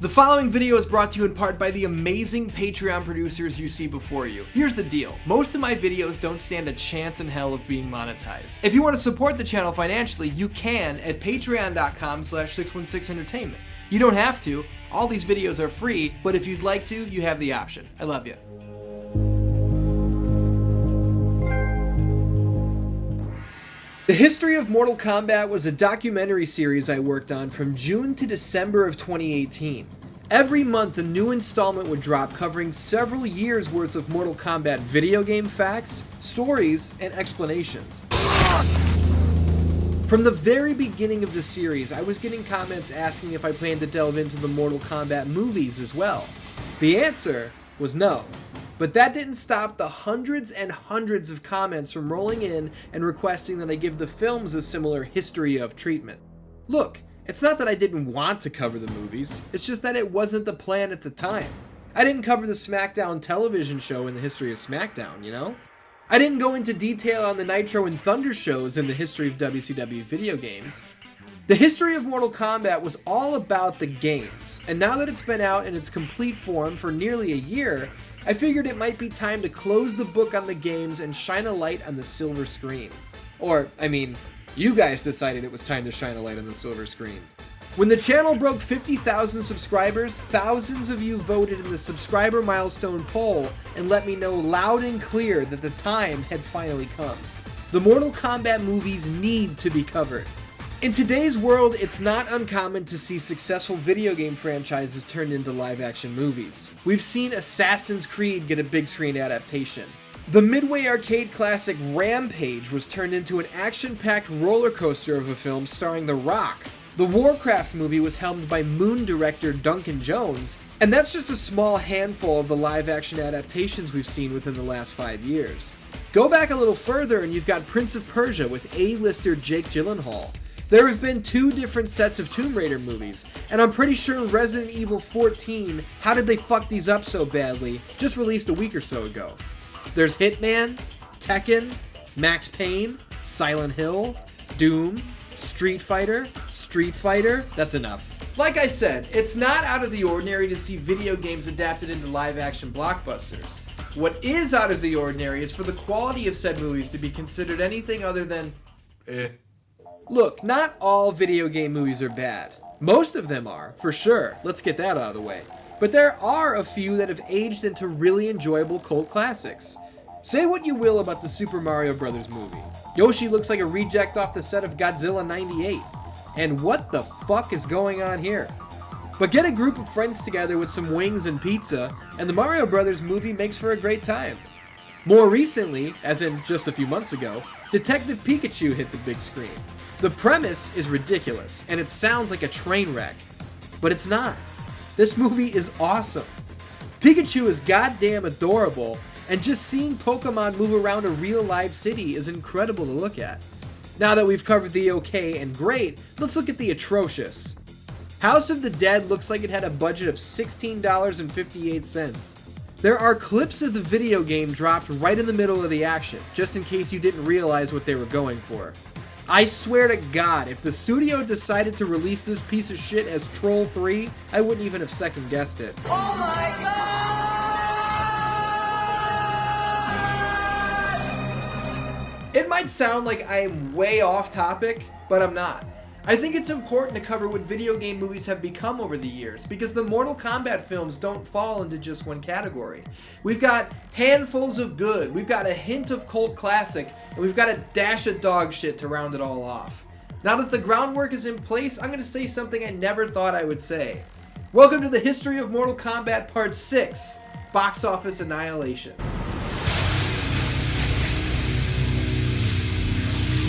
The following video is brought to you in part by the amazing Patreon producers you see before you. Here's the deal. Most of my videos don't stand a chance in hell of being monetized. If you want to support the channel financially, you can at patreon.com/616entertainment. You don't have to. All these videos are free, but if you'd like to, you have the option. I love you. The History of Mortal Kombat was a documentary series I worked on from June to December of 2018. Every month a new installment would drop covering several years worth of Mortal Kombat video game facts, stories, and explanations. From the very beginning of the series, I was getting comments asking if I planned to delve into the Mortal Kombat movies as well. The answer was no. But that didn't stop the hundreds and hundreds of comments from rolling in and requesting that I give the films a similar history of treatment. Look, it's not that I didn't want to cover the movies, it's just that it wasn't the plan at the time. I didn't cover the SmackDown television show in the History of SmackDown, you know? I didn't go into detail on the Nitro and Thunder shows in the History of WCW video games. The History of Mortal Kombat was all about the games, and now that it's been out in its complete form for nearly a year, I figured it might be time to close the book on the games and shine a light on the silver screen. Or, I mean, you guys decided it was time to shine a light on the silver screen. When the channel broke 50,000 subscribers, thousands of you voted in the subscriber milestone poll and let me know loud and clear that the time had finally come. The Mortal Kombat movies need to be covered. In today's world, it's not uncommon to see successful video game franchises turned into live-action movies. We've seen Assassin's Creed get a big-screen adaptation. The Midway arcade classic Rampage was turned into an action-packed roller coaster of a film starring The Rock. The Warcraft movie was helmed by Moon director Duncan Jones, and that's just a small handful of the live-action adaptations we've seen within the last 5 years. Go back a little further and you've got Prince of Persia with A-lister Jake Gyllenhaal. There have been 2 different sets of Tomb Raider movies, and I'm pretty sure Resident Evil 14, How Did They Fuck These Up So Badly, just released a week or so ago. There's Hitman, Tekken, Max Payne, Silent Hill, Doom, Street Fighter, that's enough. Like I said, it's not out of the ordinary to see video games adapted into live-action blockbusters. What is out of the ordinary is for the quality of said movies to be considered anything other than Look, not all video game movies are bad. Most of them are, for sure. Let's get that out of the way. But there are a few that have aged into really enjoyable cult classics. Say what you will about the Super Mario Bros. Movie. Yoshi looks like a reject off the set of Godzilla 98. And what the fuck is going on here? But get a group of friends together with some wings and pizza, and the Mario Bros. Movie makes for a great time. More recently, as in just a few months ago, Detective Pikachu hit the big screen. The premise is ridiculous, and it sounds like a train wreck, but it's not. This movie is awesome. Pikachu is goddamn adorable, and just seeing Pokemon move around a real live city is incredible to look at. Now that we've covered the okay and great, let's look at the atrocious. House of the Dead looks like it had a budget of $16.58. There are clips of the video game dropped right in the middle of the action, just in case you didn't realize what they were going for. I swear to God, if the studio decided to release this piece of shit as Troll 3, I wouldn't even have second guessed it. Oh my God! It might sound like I am way off topic, but I'm not. I think it's important to cover what video game movies have become over the years, because the Mortal Kombat films don't fall into just one category. We've got handfuls of good, we've got a hint of cult classic, and we've got a dash of dog shit to round it all off. Now that the groundwork is in place, I'm going to say something I never thought I would say. Welcome to the History of Mortal Kombat Part 6, Box Office Annihilation.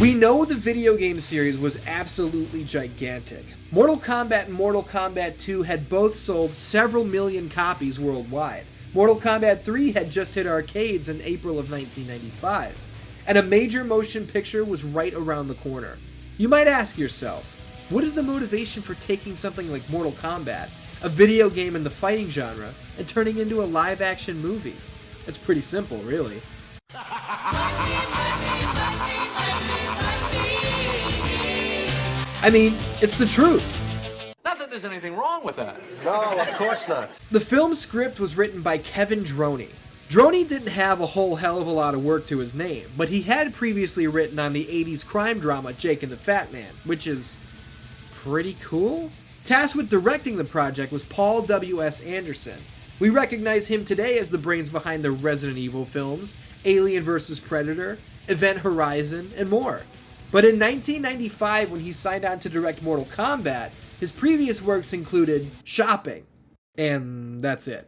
We know the video game series was absolutely gigantic. Mortal Kombat and Mortal Kombat 2 had both sold several million copies worldwide. Mortal Kombat 3 had just hit arcades in April of 1995. And a major motion picture was right around the corner. You might ask yourself, what is the motivation for taking something like Mortal Kombat, a video game in the fighting genre, and turning into a live-action movie? It's pretty simple, really. I mean, it's the truth. Nothing there's anything wrong with that. No, of course not. The film's script was written by Kevin Droney. Droney didn't have a whole hell of a lot of work to his name, but he had previously written on the 80s crime drama Jake and the Fat Man, which is pretty cool. Tasked with directing the project was Paul W.S. Anderson. We recognize him today as the brains behind the Resident Evil films, Alien vs. Predator, Event Horizon, and more. But in 1995, when he signed on to direct Mortal Kombat, his previous works included Shopping, and that's it.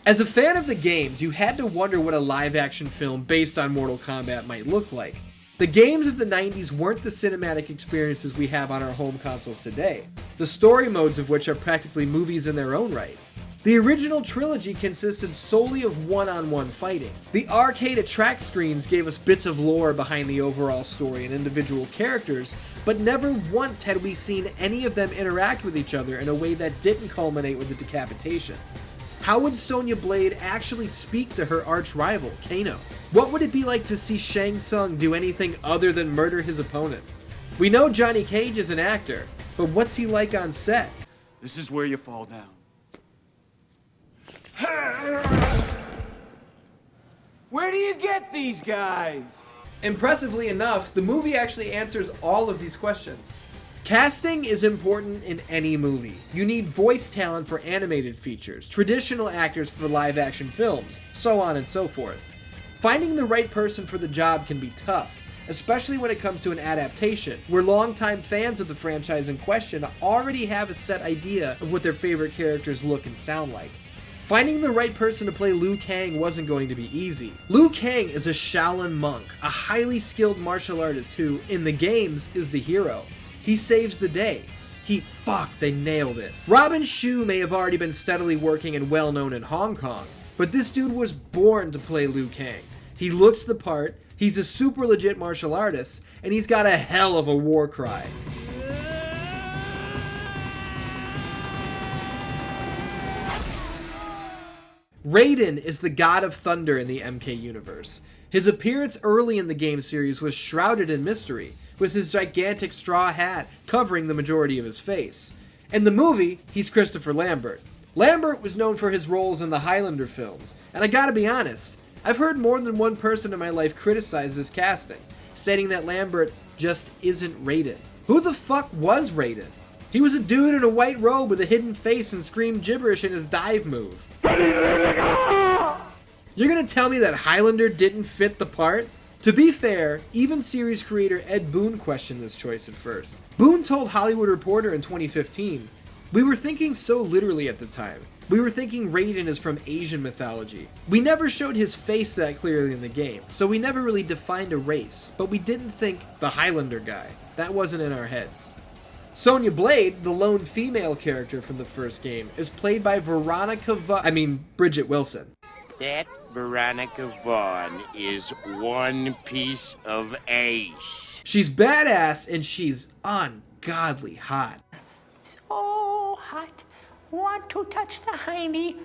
As a fan of the games, you had to wonder what a live-action film based on Mortal Kombat might look like. The games of the 90s weren't the cinematic experiences we have on our home consoles today, the story modes of which are practically movies in their own right. The original trilogy consisted solely of one-on-one fighting. The arcade attract screens gave us bits of lore behind the overall story and individual characters, but never once had we seen any of them interact with each other in a way that didn't culminate with a decapitation. How would Sonya Blade actually speak to her arch-rival, Kano? What would it be like to see Shang Tsung do anything other than murder his opponent? We know Johnny Cage is an actor, but what's he like on set? This is where you fall down. Where do you get these guys? Impressively enough, the movie actually answers all of these questions. Casting is important in any movie. You need voice talent for animated features, traditional actors for live-action films, so on and so forth. Finding the right person for the job can be tough, especially when it comes to an adaptation, where longtime fans of the franchise in question already have a set idea of what their favorite characters look and sound like. Finding the right person to play Liu Kang wasn't going to be easy. Liu Kang is a Shaolin monk, a highly skilled martial artist who, in the games, is the hero. He saves the day. They nailed it. Robin Shou may have already been steadily working and well known in Hong Kong, but this dude was born to play Liu Kang. He looks the part, he's a super legit martial artist, and he's got a hell of a war cry. Raiden is the god of thunder in the MK universe. His appearance early in the game series was shrouded in mystery, with his gigantic straw hat covering the majority of his face. In the movie, he's Christopher Lambert. Lambert was known for his roles in the Highlander films, and I gotta be honest, I've heard more than one person in my life criticize this casting, stating that Lambert just isn't Raiden. Who the fuck was Raiden? He was a dude in a white robe with a hidden face and screamed gibberish in his dive move. You're gonna tell me that Highlander didn't fit the part? To be fair, even series creator Ed Boon questioned this choice at first. Boon told Hollywood Reporter in 2015, "We were thinking so literally at the time. We were thinking Raiden is from Asian mythology. We never showed his face that clearly in the game, so we never really defined a race, but we didn't think the Highlander guy. That wasn't in our heads." Sonya Blade, the lone female character from the first game, is played by Bridget Wilson. That Veronica Vaughn is one piece of ace. She's badass and she's ungodly hot. So hot. Want to touch the hiney.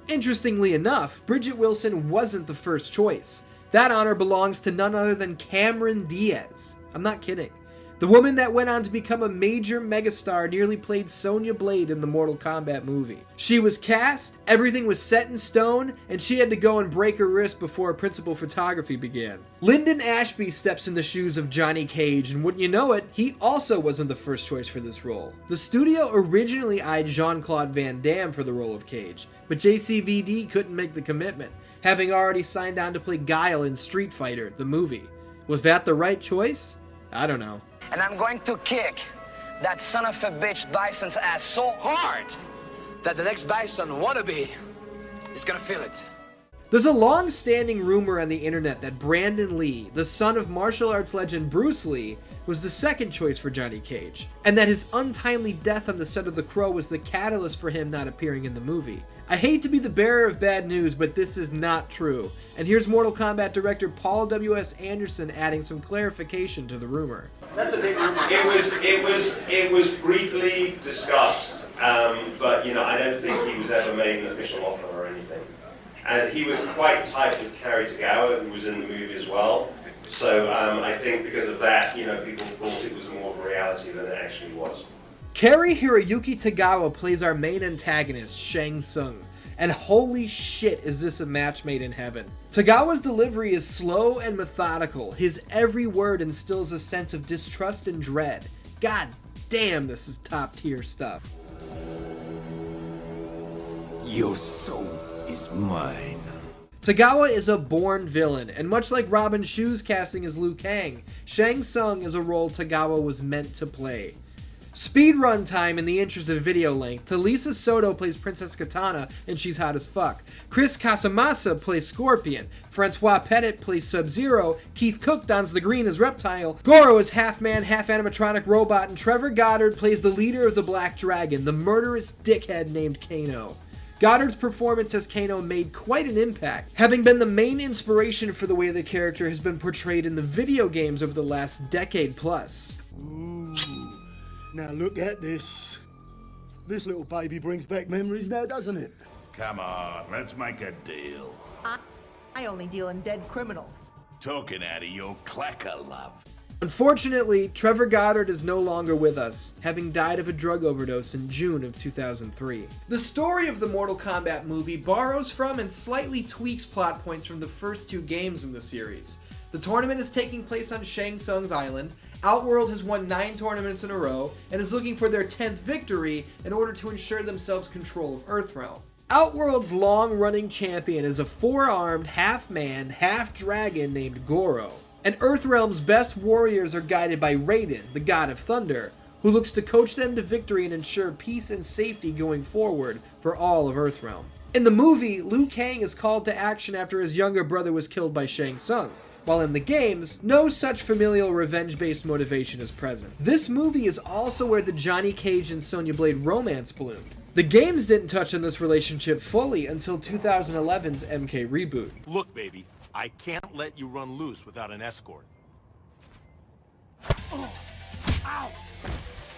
Interestingly enough, Bridget Wilson wasn't the first choice. That honor belongs to none other than Cameron Diaz. I'm not kidding. The woman that went on to become a major megastar nearly played Sonya Blade in the Mortal Kombat movie. She was cast, everything was set in stone, and she had to go and break her wrist before principal photography began. Lyndon Ashby steps in the shoes of Johnny Cage, and wouldn't you know it, he also wasn't the first choice for this role. The studio originally eyed Jean-Claude Van Damme for the role of Cage, but JCVD couldn't make the commitment, having already signed on to play Guile in Street Fighter, the movie. Was that the right choice? I don't know. And I'm going to kick that son of a bitch Bison's ass so hard that the next Bison wannabe is gonna feel it. There's a long-standing rumor on the internet that Brandon Lee, the son of martial arts legend Bruce Lee, was the second choice for Johnny Cage, and that his untimely death on the set of The Crow was the catalyst for him not appearing in the movie. I hate to be the bearer of bad news, but this is not true, and here's Mortal Kombat director Paul W.S. Anderson adding some clarification to the rumor. That's a big rumor. It was briefly discussed, but I don't think he was ever made an official offer or anything. And he was quite tight with Cary Tagawa, who was in the movie as well. So I think because of that, people thought it was more of a reality than it actually was. Kari Hiroyuki Tagawa plays our main antagonist, Shang Tsung, and holy shit is this a match made in heaven. Tagawa's delivery is slow and methodical. His every word instills a sense of distrust and dread. God damn, this is top tier stuff. Your soul is mine. Tagawa is a born villain, and much like Robin Shu's casting as Liu Kang, Shang Tsung is a role Tagawa was meant to play. Speedrun time in the interest of video length. Talisa Soto plays Princess Katana, and she's hot as fuck. Chris Casamassa plays Scorpion. Francois Pettit plays Sub-Zero. Keith Cook dons the green as Reptile. Goro is half man, half animatronic robot, and Trevor Goddard plays the leader of the Black Dragon, the murderous dickhead named Kano. Goddard's performance as Kano made quite an impact, having been the main inspiration for the way the character has been portrayed in the video games over the last decade plus. Ooh, now look at this. This little baby brings back memories now, doesn't it? Come on, let's make a deal. I only deal in dead criminals. Talking out of your clacker, love. Unfortunately, Trevor Goddard is no longer with us, having died of a drug overdose in June of 2003. The story of the Mortal Kombat movie borrows from and slightly tweaks plot points from the first two games in the series. The tournament is taking place on Shang Tsung's island. Outworld has won 9 tournaments in a row and is looking for their 10th victory in order to ensure themselves control of Earthrealm. Outworld's long-running champion is a 4-armed, half-man, half-dragon named Goro. And Earthrealm's best warriors are guided by Raiden, the god of thunder, who looks to coach them to victory and ensure peace and safety going forward for all of Earthrealm. In the movie, Liu Kang is called to action after his younger brother was killed by Shang Tsung, while in the games, no such familial revenge-based motivation is present. This movie is also where the Johnny Cage and Sonya Blade romance bloomed. The games didn't touch on this relationship fully until 2011's MK reboot. Look, baby, I can't let you run loose without an escort. Oh, ow!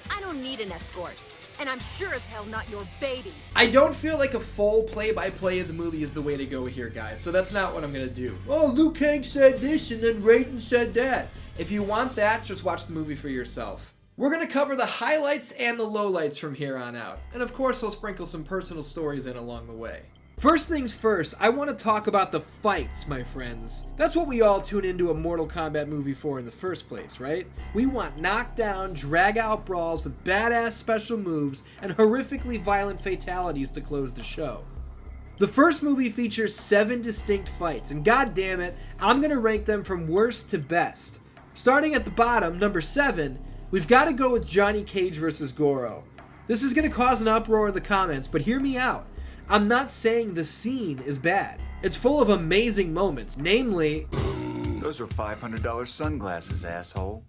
I don't need an escort, and I'm sure as hell not your baby. I don't feel like a full play-by-play of the movie is the way to go here, guys, so that's not what I'm gonna do. Oh, Liu Kang said this and then Raiden said that. If you want that, just watch the movie for yourself. We're going to cover the highlights and the lowlights from here on out, and of course I'll sprinkle some personal stories in along the way. First things first, I want to talk about the fights, my friends. That's what we all tune into a Mortal Kombat movie for in the first place, right? We want knockdown, drag-out brawls with badass special moves and horrifically violent fatalities to close the show. The first movie features 7 distinct fights, and god damn it, I'm going to rank them from worst to best. Starting at the bottom, number 7, we've got to go with Johnny Cage versus Goro. This is going to cause an uproar in the comments, but hear me out. I'm not saying the scene is bad. It's full of amazing moments, namely... Those were $500 sunglasses, asshole.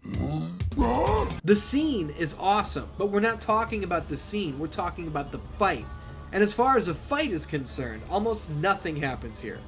The scene is awesome, but we're not talking about the scene, we're talking about the fight. And as far as a fight is concerned, almost nothing happens here.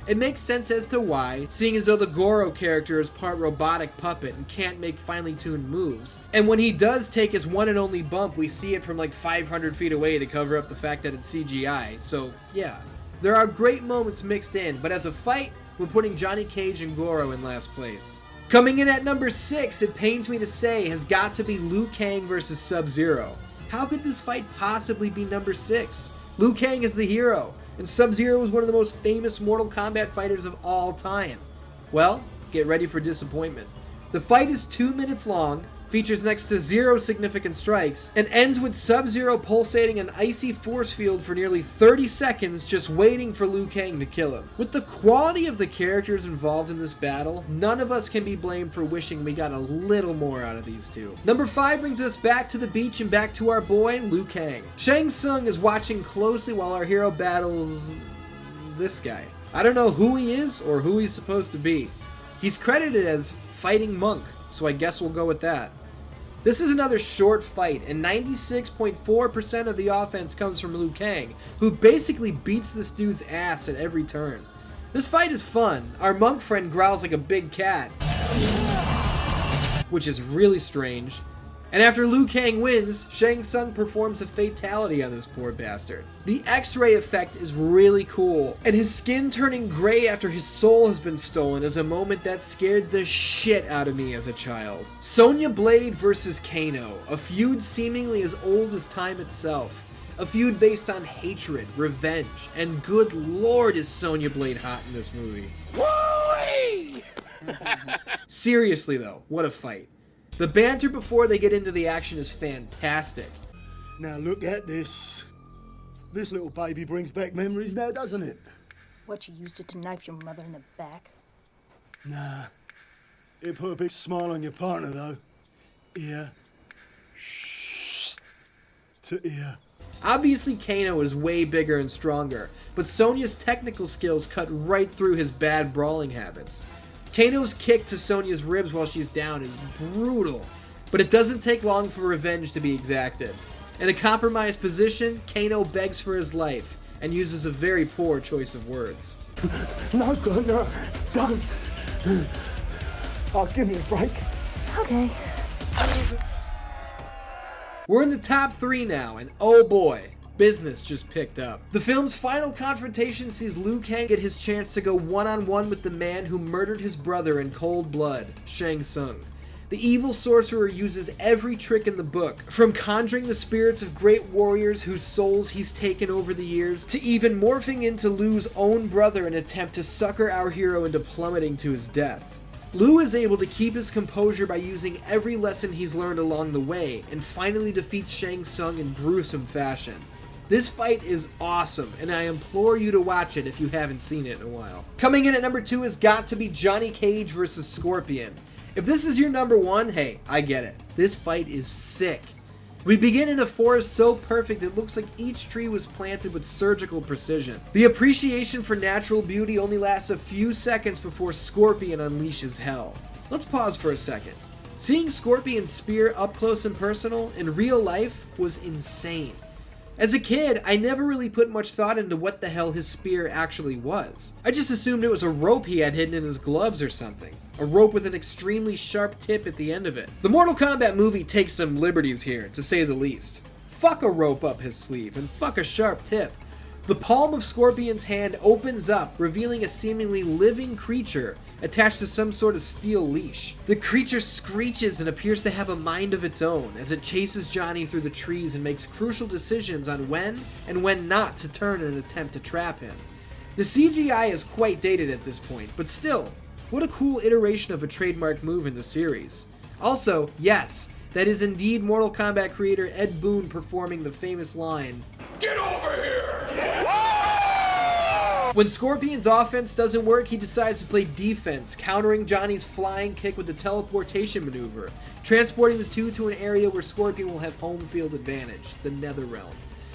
It makes sense as to why, seeing as though the Goro character is part robotic puppet and can't make finely tuned moves. And when he does take his one and only bump, we see it from like 500 feet away to cover up the fact that it's CGI, so yeah. There are great moments mixed in, but as a fight, we're putting Johnny Cage and Goro in last place. Coming in at number 6, it pains me to say, has got to be Liu Kang versus Sub-Zero. How could this fight possibly be number 6? Liu Kang is the hero, and Sub-Zero is one of the most famous Mortal Kombat fighters of all time. Well, get ready for disappointment. The fight is 2 minutes long, features next to 0 significant strikes, and ends with Sub-Zero pulsating an icy force field for nearly 30 seconds just waiting for Liu Kang to kill him. With the quality of the characters involved in this battle, none of us can be blamed for wishing we got a little more out of these two. Number 5 brings us back to the beach and back to our boy, Liu Kang. Shang Tsung is watching closely while our hero battles... this guy. I don't know who he is or who he's supposed to be. He's credited as Fighting Monk, so I guess we'll go with that. This is another short fight, and 96.4% of the offense comes from Liu Kang, who basically beats this dude's ass at every turn. This fight is fun. Our monk friend growls like a big cat, which is really strange, And after Liu Kang wins, Shang Tsung performs a fatality on this poor bastard. The X-ray effect is really cool, and his skin turning gray after his soul has been stolen is a moment that scared the shit out of me as a child. Sonya Blade versus Kano, a feud seemingly as old as time itself. A feud based on hatred, revenge, and good lord is Sonya Blade hot in this movie. Woo-wee! Seriously though, what a fight. The banter before they get into the action is fantastic. Now look at this. This little baby brings back memories now, doesn't it? What, you used it to knife your mother in the back? Nah. It put a big smile on your partner, though. Ear. To ear. Obviously Kano is way bigger and stronger, but Sonya's technical skills cut right through his bad brawling habits. Kano's kick to Sonya's ribs while she's down is brutal, but it doesn't take long for revenge to be exacted. In a compromised position, Kano begs for his life and uses a very poor choice of words. No, Sonya, don't. Oh, give me a break. Okay. We're in the top 3 now, and oh boy, business just picked up. The film's final confrontation sees Liu Kang get his chance to go one-on-one with the man who murdered his brother in cold blood, Shang Tsung. The evil sorcerer uses every trick in the book, from conjuring the spirits of great warriors whose souls he's taken over the years, to even morphing into Liu's own brother in an attempt to sucker our hero into plummeting to his death. Liu is able to keep his composure by using every lesson he's learned along the way, and finally defeats Shang Tsung in gruesome fashion. This fight is awesome, and I implore you to watch it if you haven't seen it in a while. Coming in at number 2 has got to be Johnny Cage vs. Scorpion. If this is your number 1, hey, I get it. This fight is sick. We begin in a forest so perfect it looks like each tree was planted with surgical precision. The appreciation for natural beauty only lasts a few seconds before Scorpion unleashes hell. Let's pause for a second. Seeing Scorpion's spear up close and personal in real life was insane. As a kid, I never really put much thought into what the hell his spear actually was. I just assumed it was a rope he had hidden in his gloves or something. A rope with an extremely sharp tip at the end of it. The Mortal Kombat movie takes some liberties here, to say the least. Fuck a rope up his sleeve, and fuck a sharp tip. The palm of Scorpion's hand opens up, revealing a seemingly living creature attached to some sort of steel leash. The creature screeches and appears to have a mind of its own as it chases Johnny through the trees and makes crucial decisions on when and when not to turn in an attempt to trap him. The CGI is quite dated at this point, but still, what a cool iteration of a trademark move in the series. Also, yes, that is indeed Mortal Kombat creator Ed Boon performing the famous line, Get over here! When Scorpion's offense doesn't work, he decides to play defense, countering Johnny's flying kick with the teleportation maneuver, transporting the two to an area where Scorpion will have home field advantage, the Netherrealm.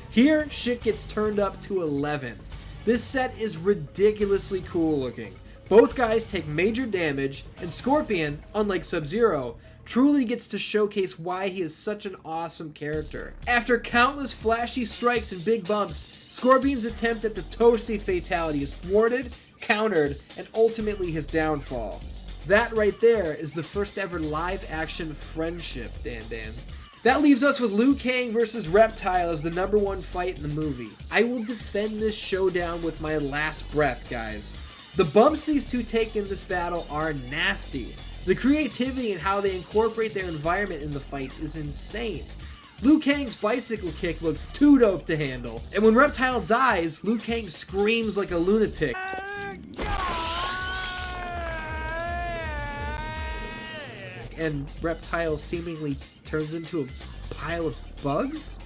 Here, shit gets turned up to 11. This set is ridiculously cool looking. Both guys take major damage, and Scorpion, unlike Sub-Zero, truly gets to showcase why he is such an awesome character. After countless flashy strikes and big bumps, Scorpion's attempt at the Tosi fatality is thwarted, countered, and ultimately his downfall. That right there is the first ever live-action friendship, Dan Dans. That leaves us with Liu Kang versus Reptile as the number 1 fight in the movie. I will defend this showdown with my last breath, guys. The bumps these two take in this battle are nasty. The creativity and how they incorporate their environment in the fight is insane. Liu Kang's bicycle kick looks too dope to handle, and when Reptile dies, Liu Kang screams like a lunatic. And Reptile seemingly turns into a pile of bugs?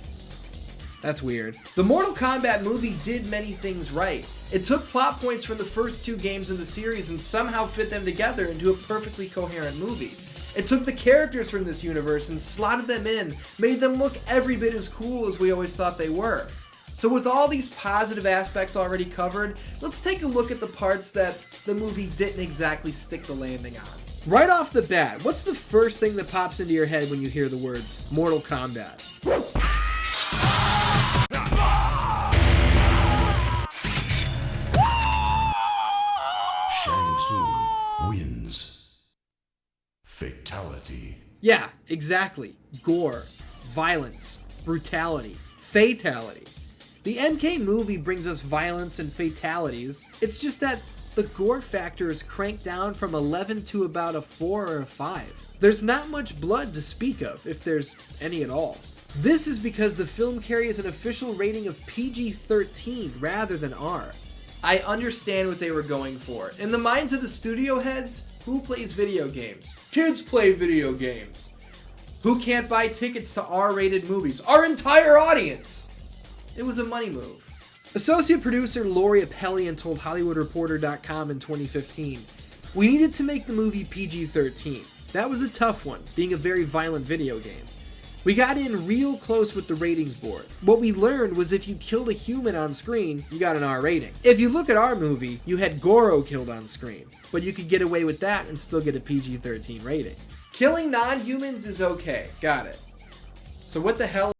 That's weird. The Mortal Kombat movie did many things right. It took plot points from the first 2 games in the series and somehow fit them together into a perfectly coherent movie. It took the characters from this universe and slotted them in, made them look every bit as cool as we always thought they were. So with all these positive aspects already covered, let's take a look at the parts that the movie didn't exactly stick the landing on. Right off the bat, what's the first thing that pops into your head when you hear the words Mortal Kombat? Shang Tsung wins. Fatality. Yeah, Exactly. Gore, violence, brutality, fatality. The MK movie brings us violence and fatalities. It's just that the gore factor is cranked down from 11 to about a 4 or a 5. There's not much blood to speak of, if there's any at all. This is because the film carries an official rating of PG-13 rather than R. I understand what they were going for. In the minds of the studio heads, who plays video games? Kids play video games. Who can't buy tickets to R-rated movies? Our entire audience! It was a money move. Associate producer Lori Appellian told HollywoodReporter.com in 2015, "We needed to make the movie PG-13. That was a tough one, being a very violent video game. We got in real close with the ratings board. What we learned was if you killed a human on screen, you got an R rating. If you look at our movie, you had Goro killed on screen, but you could get away with that and still get a PG-13 rating. Killing non-humans is okay, got it. So what the hell?"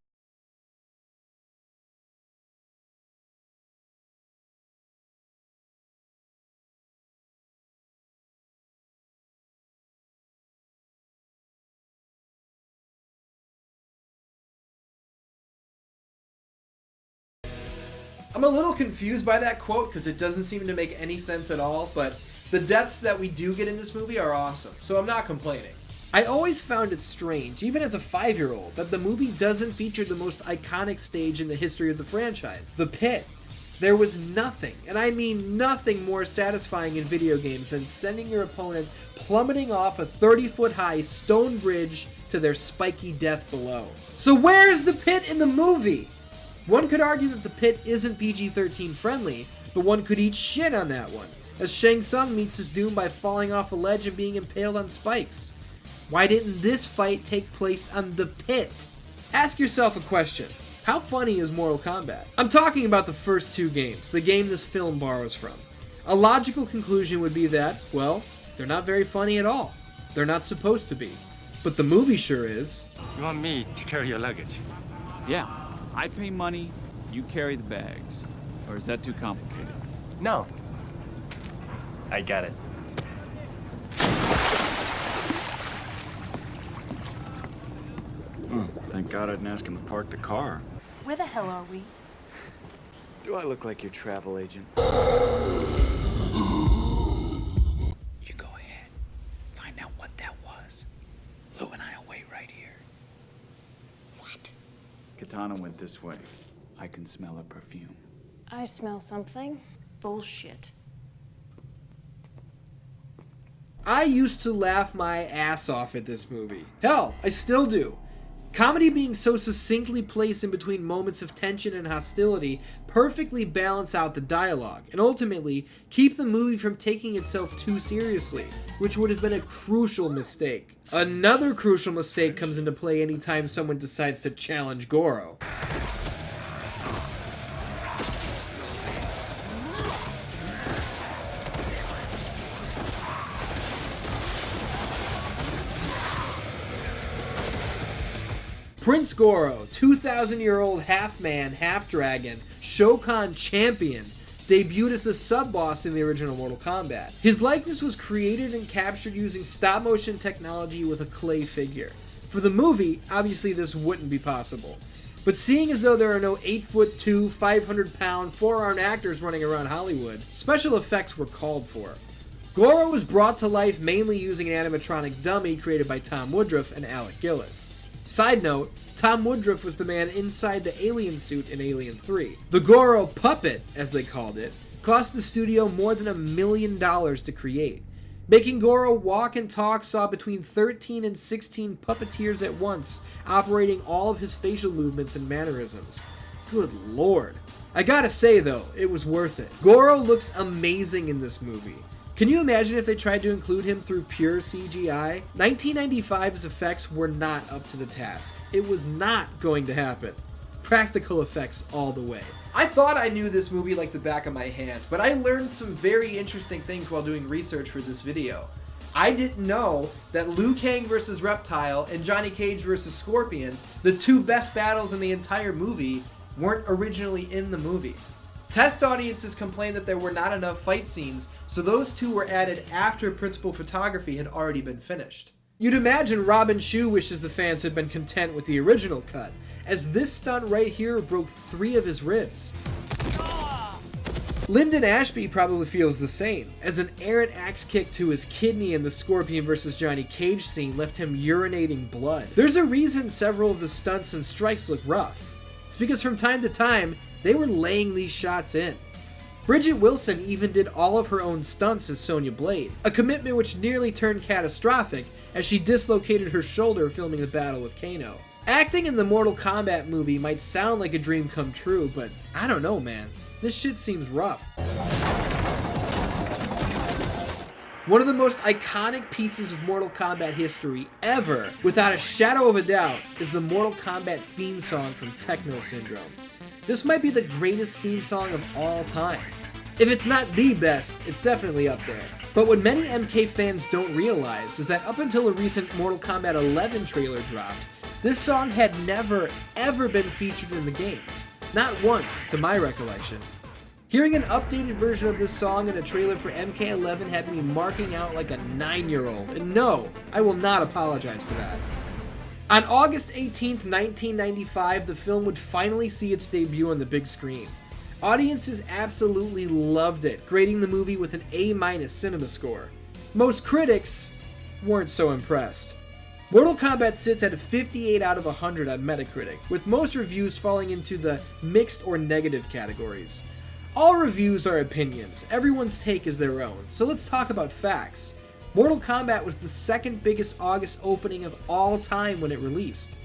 I'm a little confused by that quote because it doesn't seem to make any sense at all, but the deaths that we do get in this movie are awesome, so I'm not complaining. I always found it strange, even as a 5-year-old, that the movie doesn't feature the most iconic stage in the history of the franchise, the pit. There was nothing, and I mean nothing, more satisfying in video games than sending your opponent plummeting off a 30-foot-high stone bridge to their spiky death below. So where's the pit in the movie? One could argue that the pit isn't PG-13 friendly, but one could eat shit on that one, as Shang Tsung meets his doom by falling off a ledge and being impaled on spikes. Why didn't this fight take place on the pit? Ask yourself a question. How funny is Mortal Kombat? I'm talking about the first 2 games, the game this film borrows from. A logical conclusion would be that, well, they're not very funny at all. They're not supposed to be. But the movie sure is. You want me to carry your luggage? Yeah. I pay money, you carry the bags. Or is that too complicated? No. I got it. Oh, thank God I didn't ask him to park the car. Where the hell are we? Do I look like your travel agent? You go ahead. Find out what that was. Lou and I will wait right here. What? Katana went this way. I can smell a perfume. I smell something. Bullshit. I used to laugh my ass off at this movie. Hell, I still do. Comedy being so succinctly placed in between moments of tension and hostility perfectly balance out the dialogue, and ultimately keep the movie from taking itself too seriously, which would have been a crucial mistake. Another crucial mistake comes into play anytime someone decides to challenge Goro. Prince Goro, 2,000-year-old half-man, half-dragon, Shokan champion, debuted as the sub-boss in the original Mortal Kombat. His likeness was created and captured using stop-motion technology with a clay figure. For the movie, obviously this wouldn't be possible. But seeing as though there are no 8'2", 500-pound, 4-armed actors running around Hollywood, special effects were called for. Goro was brought to life mainly using an animatronic dummy created by Tom Woodruff and Alec Gillis. Side note, Tom Woodruff was the man inside the alien suit in Alien 3. The Goro puppet, as they called it, cost the studio more than $1 million to create. Making Goro walk and talk saw between 13 and 16 puppeteers at once, operating all of his facial movements and mannerisms. Good lord. I gotta say though, it was worth it. Goro looks amazing in this movie. Can you imagine if they tried to include him through pure CGI? 1995's effects were not up to the task. It was not going to happen. Practical effects all the way. I thought I knew this movie like the back of my hand, but I learned some very interesting things while doing research for this video. I didn't know that Liu Kang vs. Reptile and Johnny Cage vs. Scorpion, the 2 best battles in the entire movie, weren't originally in the movie. Test audiences complained that there were not enough fight scenes, so those 2 were added after principal photography had already been finished. You'd imagine Robin Shou wishes the fans had been content with the original cut, as this stunt right here broke 3 of his ribs. Lyndon Ashby probably feels the same, as an errant axe kick to his kidney in the Scorpion vs. Johnny Cage scene left him urinating blood. There's a reason several of the stunts and strikes look rough. It's because from time to time, they were laying these shots in. Bridget Wilson even did all of her own stunts as Sonya Blade, a commitment which nearly turned catastrophic as she dislocated her shoulder filming the battle with Kano. Acting in the Mortal Kombat movie might sound like a dream come true, but I don't know, man. This shit seems rough. One of the most iconic pieces of Mortal Kombat history ever, without a shadow of a doubt, is the Mortal Kombat theme song from Techno Syndrome. This might be the greatest theme song of all time. If it's not the best, it's definitely up there. But what many MK fans don't realize is that up until a recent Mortal Kombat 11 trailer dropped, this song had never, ever been featured in the games. Not once, to my recollection. Hearing an updated version of this song in a trailer for MK11 had me marking out like a 9-year-old, and no, I will not apologize for that. On August 18th, 1995, the film would finally see its debut on the big screen. Audiences absolutely loved it, grading the movie with an A- cinema score. Most critics weren't so impressed. Mortal Kombat sits at a 58 out of 100 on Metacritic, with most reviews falling into the mixed or negative categories. All reviews are opinions, everyone's take is their own, so let's talk about facts. Mortal Kombat was the second biggest August opening of all time when it released.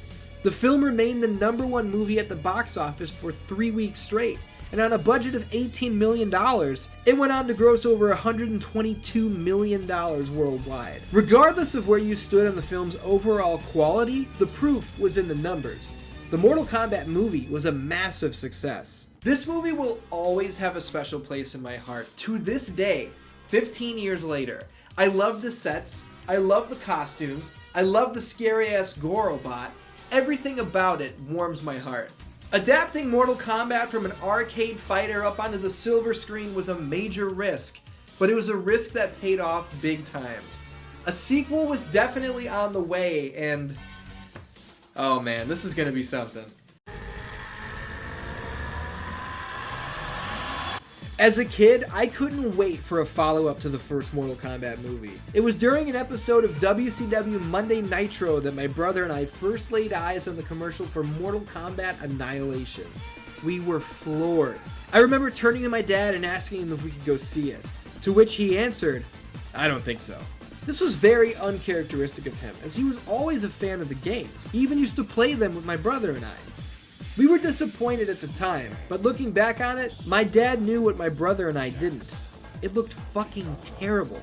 The film remained the #1 movie at the box office for 3 weeks straight, and on a budget of $18 million, it went on to gross over $122 million worldwide. Regardless of where you stood on the film's overall quality, the proof was in the numbers. The Mortal Kombat movie was a massive success. This movie will always have a special place in my heart. To this day, 15 years later, I love the sets, I love the costumes, I love the scary-ass Gorobot. Everything about it warms my heart. Adapting Mortal Kombat from an arcade fighter up onto the silver screen was a major risk, but it was a risk that paid off big time. A sequel was definitely on the way, and oh man, this is gonna be something. As a kid, I couldn't wait for a follow-up to the first Mortal Kombat movie. It was during an episode of WCW Monday Nitro that my brother and I first laid eyes on the commercial for Mortal Kombat Annihilation. We were floored. I remember turning to my dad and asking him if we could go see it, to which he answered, "I don't think so." This was very uncharacteristic of him, as he was always a fan of the games. He even used to play them with my brother and I. We were disappointed at the time, but looking back on it, my dad knew what my brother and I didn't. It looked fucking terrible.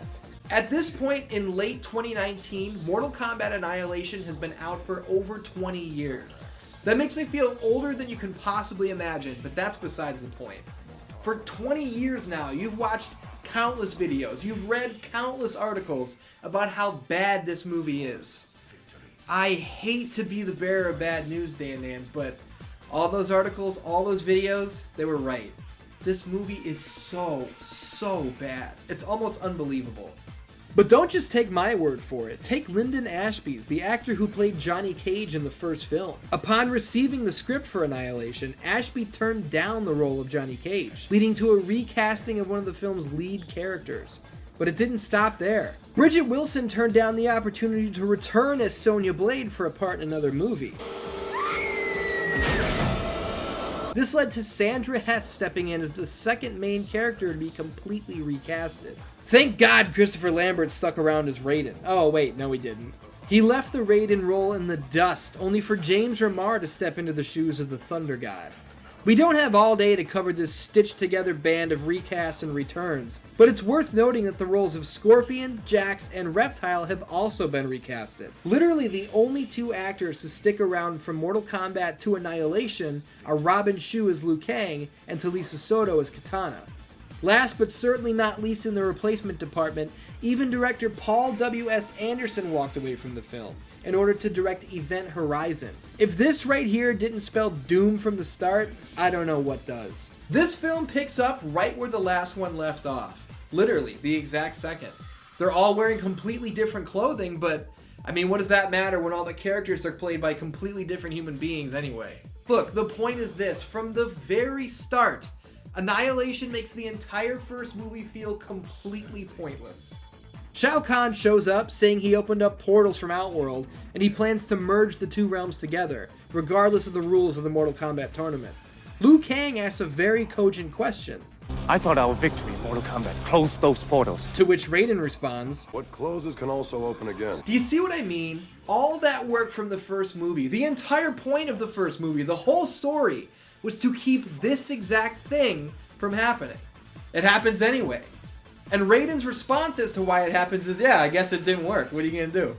At this point in late 2019, Mortal Kombat Annihilation has been out for over 20 years. That makes me feel older than you can possibly imagine, but that's besides the point. For 20 years now, you've watched countless videos, you've read countless articles about how bad this movie is. I hate to be the bearer of bad news, Dan Nans, but all those articles, all those videos, they were right. This movie is so bad. It's almost unbelievable. But don't just take my word for it. Take Lyndon Ashby's, the actor who played Johnny Cage in the first film. Upon receiving the script for Annihilation, Ashby turned down the role of Johnny Cage, leading to a recasting of one of the film's lead characters. But it didn't stop there. Bridget Wilson turned down the opportunity to return as Sonya Blade for a part in another movie. This led to Sandra Hess stepping in as the second main character to be completely recasted. Thank God Christopher Lambert stuck around as Raiden. Oh wait, no he didn't. He left the Raiden role in the dust, only for James Remar to step into the shoes of the Thunder God. We don't have all day to cover this stitched together band of recasts and returns, but it's worth noting that the roles of Scorpion, Jax, and Reptile have also been recasted. Literally the only 2 actors to stick around from Mortal Kombat to Annihilation are Robin Shou as Liu Kang and Talisa Soto as Kitana. Last but certainly not least in the replacement department, even director Paul W.S. Anderson walked away from the film in order to direct Event Horizon. If this right here didn't spell doom from the start, I don't know what does. This film picks up right where the last one left off. Literally, the exact second. They're all wearing completely different clothing, but I mean, what does that matter when all the characters are played by completely different human beings anyway? Look, the point is this. From the very start, Annihilation makes the entire first movie feel completely pointless. Shao Kahn shows up saying he opened up portals from Outworld and he plans to merge the two realms together, regardless of the rules of the Mortal Kombat tournament. Liu Kang asks a very cogent question. I thought our victory in Mortal Kombat closed those portals. To which Raiden responds, "What closes can also open again." Do you see what I mean? All that work from the first movie, the entire point of the first movie, the whole story, was to keep this exact thing from happening. It happens anyway. And Raiden's response as to why it happens is, yeah, I guess it didn't work. What are you gonna do?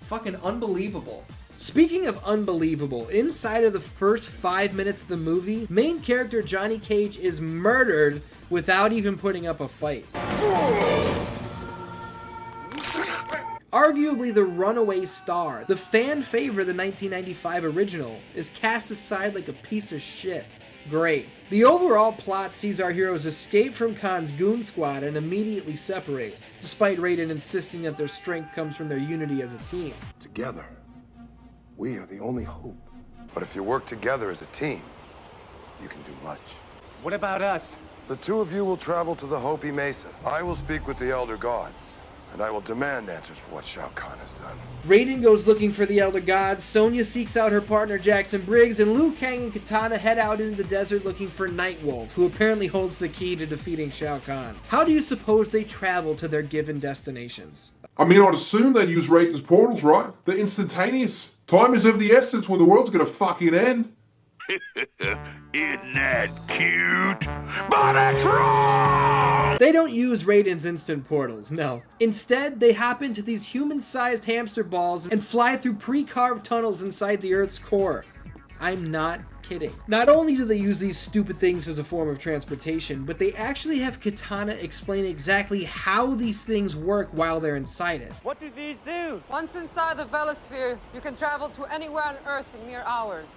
Fucking unbelievable. Speaking of unbelievable, inside of the first 5 minutes of the movie, main character Johnny Cage is murdered without even putting up a fight. Arguably the runaway star, the fan favorite of the 1995 original, is cast aside like a piece of shit. Great. The overall plot sees our heroes escape from Khan's goon squad and immediately separate, despite Raiden insisting that their strength comes from their unity as a team. Together, we are the only hope. But if you work together as a team, you can do much. What about us? The two of you will travel to the Hopi Mesa. I will speak with the Elder Gods, and I will demand answers for what Shao Kahn has done. Raiden goes looking for the Elder Gods, Sonya seeks out her partner Jackson Briggs, and Liu Kang and Kitana head out into the desert looking for Nightwolf, who apparently holds the key to defeating Shao Kahn. How do you suppose they travel to their given destinations? I mean, I'd assume they'd use Raiden's portals, right? They're instantaneous. Time is of the essence when the world's gonna fucking end. Isn't that cute? But it's wrong! They don't use Raiden's instant portals, no. Instead, they hop into these human-sized hamster balls and fly through pre-carved tunnels inside the Earth's core. I'm not kidding. Not only do they use these stupid things as a form of transportation, but they actually have Kitana explain exactly how these things work while they're inside it. What do these do? Once inside the Velosphere, you can travel to anywhere on Earth in mere hours.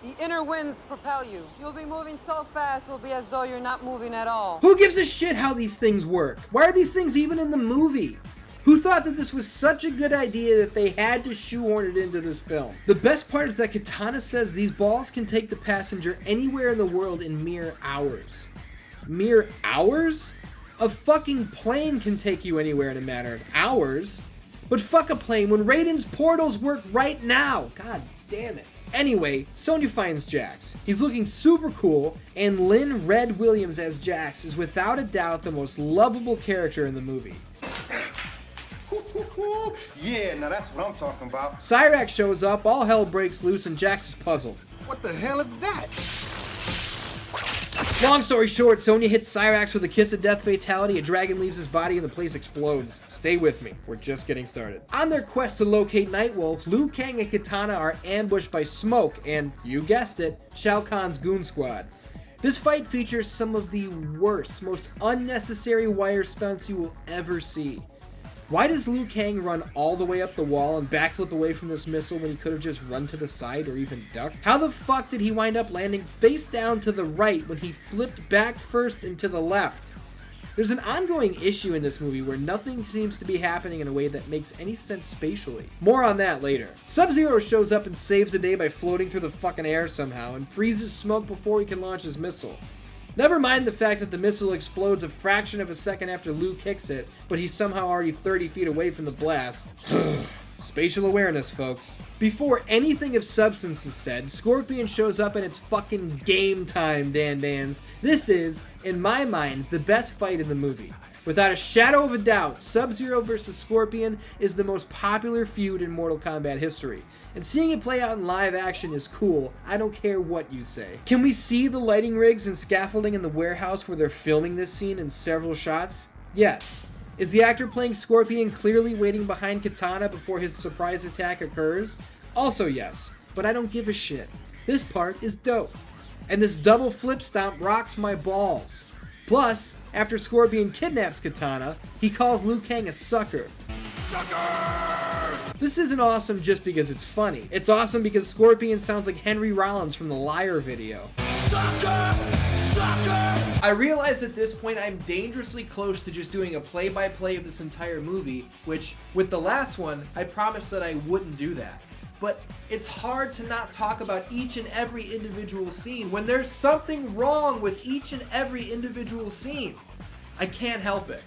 The inner winds propel you. You'll be moving so fast, it'll be as though you're not moving at all. Who gives a shit how these things work? Why are these things even in the movie? Who thought that this was such a good idea that they had to shoehorn it into this film? The best part is that Kitana says these balls can take the passenger anywhere in the world in mere hours. Mere hours? A fucking plane can take you anywhere in a matter of hours. But fuck a plane when Raiden's portals work right now. God damn it. Anyway, Sonya finds Jax. He's looking super cool, and Lynn Red Williams as Jax is without a doubt the most lovable character in the movie. Yeah, now that's what I'm talking about. Cyrax shows up, all hell breaks loose, and Jax is puzzled. What the hell is that? Long story short, Sonya hits Cyrax with a kiss of death fatality, a dragon leaves his body, and the place explodes. Stay with me, we're just getting started. On their quest to locate Nightwolf, Liu Kang and Kitana are ambushed by Smoke and, you guessed it, Shao Kahn's goon squad. This fight features some of the worst, most unnecessary wire stunts you will ever see. Why does Liu Kang run all the way up the wall and backflip away from this missile when he could have just run to the side or even ducked? How the fuck did he wind up landing face down to the right when he flipped back first and to the left? There's an ongoing issue in this movie where nothing seems to be happening in a way that makes any sense spatially. More on that later. Sub-Zero shows up and saves the day by floating through the fucking air somehow and freezes Smoke before he can launch his missile. Never mind the fact that the missile explodes a fraction of a second after Liu kicks it, but he's somehow already 30 feet away from the blast. Spatial awareness, folks. Before anything of substance is said, Scorpion shows up and it's fucking game time, Dan-Dans. This is, in my mind, the best fight in the movie. Without a shadow of a doubt, Sub-Zero vs. Scorpion is the most popular feud in Mortal Kombat history. And seeing it play out in live action is cool, I don't care what you say. Can we see the lighting rigs and scaffolding in the warehouse where they're filming this scene in several shots? Yes. Is the actor playing Scorpion clearly waiting behind Kitana before his surprise attack occurs? Also yes, but I don't give a shit. This part is dope. And this double flip stomp rocks my balls. Plus, after Scorpion kidnaps Kitana, he calls Liu Kang a sucker. Suckers! This isn't awesome just because it's funny. It's awesome because Scorpion sounds like Henry Rollins from the Liar video. Sucker! Sucker! I realize at this point I'm dangerously close to just doing a play-by-play of this entire movie, which, with the last one, I promised that I wouldn't do that. But it's hard to not talk about each and every individual scene when there's something wrong with each and every individual scene. I can't help it.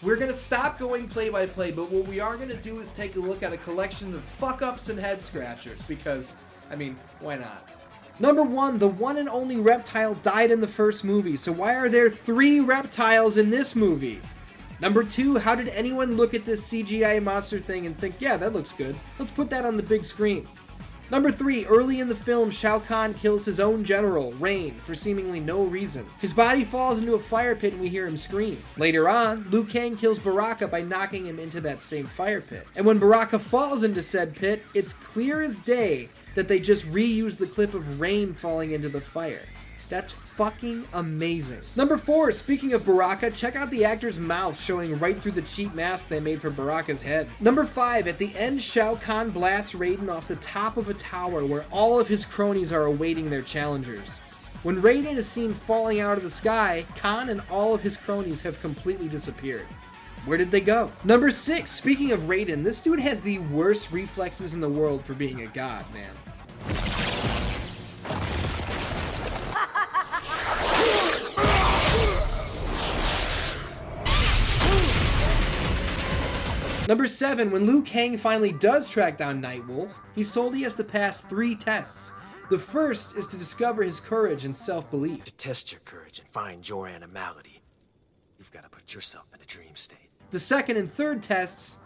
We're going to stop going play-by-play, but what we are going to do is take a look at a collection of fuck-ups and head-scratchers, because, I mean, why not? Number 1, the one and only reptile died in the first movie, so why are there 3 reptiles in this movie? Number 2, how did anyone look at this CGI monster thing and think, yeah, that looks good, let's put that on the big screen? Number 3, early in the film, Shao Kahn kills his own general, Rain, for seemingly no reason. His body falls into a fire pit and we hear him scream. Later on, Liu Kang kills Baraka by knocking him into that same fire pit. And when Baraka falls into said pit, it's clear as day that they just reused the clip of Rain falling into the fire. That's fucking amazing. Number 4, speaking of Baraka, check out the actor's mouth showing right through the cheap mask they made for Baraka's head. Number 5, at the end, Shao Kahn blasts Raiden off the top of a tower where all of his cronies are awaiting their challengers. When Raiden is seen falling out of the sky, Kahn and all of his cronies have completely disappeared. Where did they go? Number 6, speaking of Raiden, this dude has the worst reflexes in the world for being a god, man. Number 7, when Liu Kang finally does track down Nightwolf, he's told he has to pass 3 tests. The first is to discover his courage and self-belief. To test your courage and find your animality, you've got to put yourself in a dream state. The second and third tests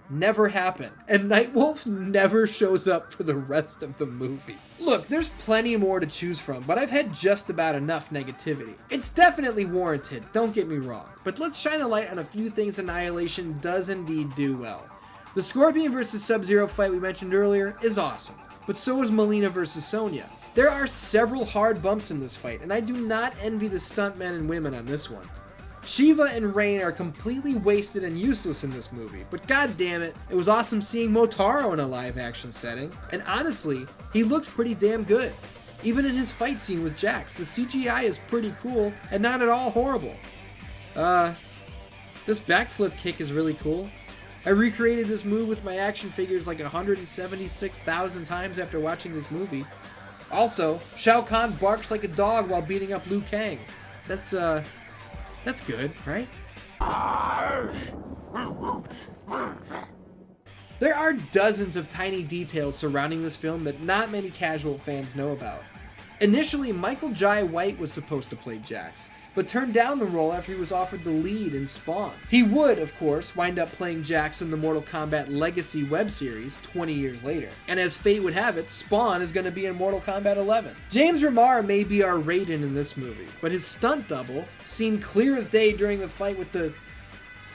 never happen, and Nightwolf never shows up for the rest of the movie. Look, there's plenty more to choose from, but I've had just about enough negativity. It's definitely warranted, don't get me wrong, but let's shine a light on a few things Annihilation does indeed do well. The Scorpion vs. Sub-Zero fight we mentioned earlier is awesome, but so is Melina vs. Sonya. There are several hard bumps in this fight, and I do not envy the stuntmen and women on this one. Shiva and Rain are completely wasted and useless in this movie, but god damn it, it was awesome seeing Motaro in a live action setting, and honestly, he looks pretty damn good. Even in his fight scene with Jax, the CGI is pretty cool and not at all horrible. This backflip kick is really cool. I recreated this move with my action figures like 176,000 times after watching this movie. Also, Shao Kahn barks like a dog while beating up Liu Kang. That's good, right? There are dozens of tiny details surrounding this film that not many casual fans know about. Initially, Michael Jai White was supposed to play Jax, but turned down the role after he was offered the lead in Spawn. He would, of course, wind up playing Jax in the Mortal Kombat Legacy web series 20 years later. And as fate would have it, Spawn is going to be in Mortal Kombat 11. James Remar may be our Raiden in this movie, but his stunt double, seen clear as day during the fight with the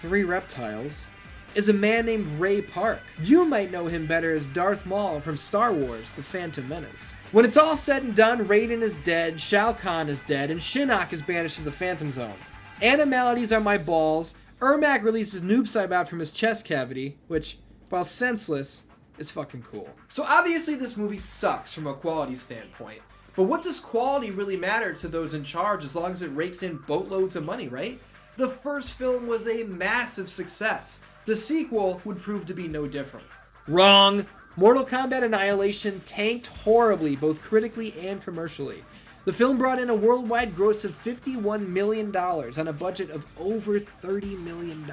3 reptiles, is a man named Ray Park. You might know him better as Darth Maul from Star Wars: The Phantom Menace. When it's all said and done, Raiden is dead, Shao Kahn is dead, and Shinnok is banished to the Phantom Zone. Animalities are my balls, Ermac releases Noob Saibot from his chest cavity, which, while senseless, is fucking cool. So obviously this movie sucks from a quality standpoint, but what does quality really matter to those in charge as long as it rakes in boatloads of money, right? The first film was a massive success. The sequel would prove to be no different. Wrong! Mortal Kombat Annihilation tanked horribly, both critically and commercially. The film brought in a worldwide gross of $51 million on a budget of over $30 million.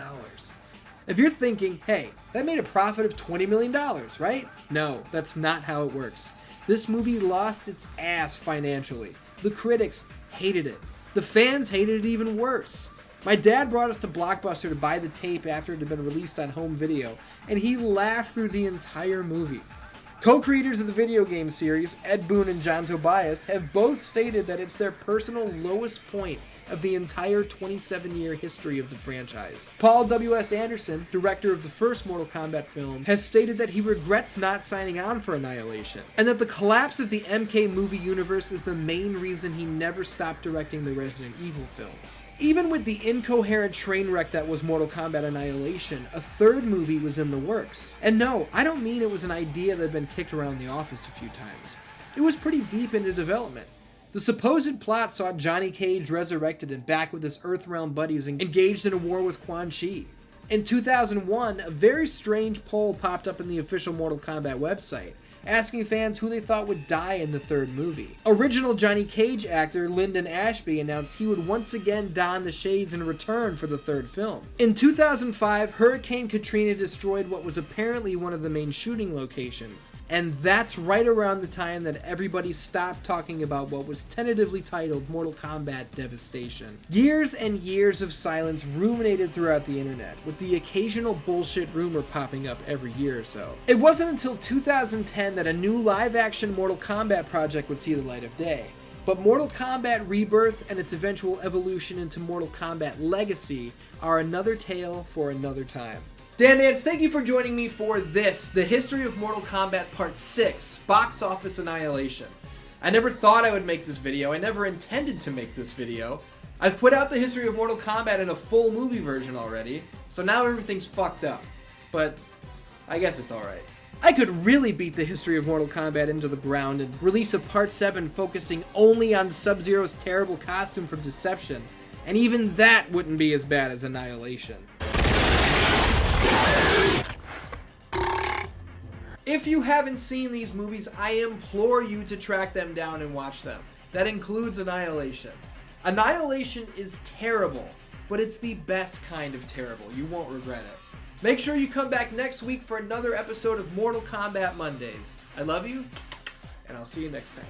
If you're thinking, hey, that made a profit of $20 million, right? No, that's not how it works. This movie lost its ass financially. The critics hated it. The fans hated it even worse. My dad brought us to Blockbuster to buy the tape after it had been released on home video, and he laughed through the entire movie. Co-creators of the video game series, Ed Boon and John Tobias, have both stated that it's their personal lowest point of the entire 27-year history of the franchise. Paul W.S. Anderson, director of the first Mortal Kombat film, has stated that he regrets not signing on for Annihilation, and that the collapse of the MK movie universe is the main reason he never stopped directing the Resident Evil films. Even with the incoherent train wreck that was Mortal Kombat Annihilation, a third movie was in the works. And no, I don't mean it was an idea that had been kicked around the office a few times. It was pretty deep into development. The supposed plot saw Johnny Cage resurrected and back with his Earthrealm buddies engaged in a war with Quan Chi. In 2001, a very strange poll popped up in the official Mortal Kombat website, asking fans who they thought would die in the third movie. Original Johnny Cage actor Lyndon Ashby announced he would once again don the shades and return for the third film. In 2005, Hurricane Katrina destroyed what was apparently one of the main shooting locations, and that's right around the time that everybody stopped talking about what was tentatively titled Mortal Kombat Devastation. Years and years of silence ruminated throughout the internet, with the occasional bullshit rumor popping up every year or so. It wasn't until 2010 that a new live-action Mortal Kombat project would see the light of day. But Mortal Kombat Rebirth and its eventual evolution into Mortal Kombat Legacy are another tale for another time. Dan Dance, thank you for joining me for this, the History of Mortal Kombat Part 6, Box Office Annihilation. I never thought I would make this video, I never intended to make this video. I've put out the History of Mortal Kombat in a full movie version already, so now everything's fucked up. But I guess it's alright. I could really beat the History of Mortal Kombat into the ground and release a Part 7 focusing only on Sub-Zero's terrible costume from Deception, and even that wouldn't be as bad as Annihilation. If you haven't seen these movies, I implore you to track them down and watch them. That includes Annihilation. Annihilation is terrible, but it's the best kind of terrible. You won't regret it. Make sure you come back next week for another episode of Mortal Kombat Mondays. I love you, and I'll see you next time.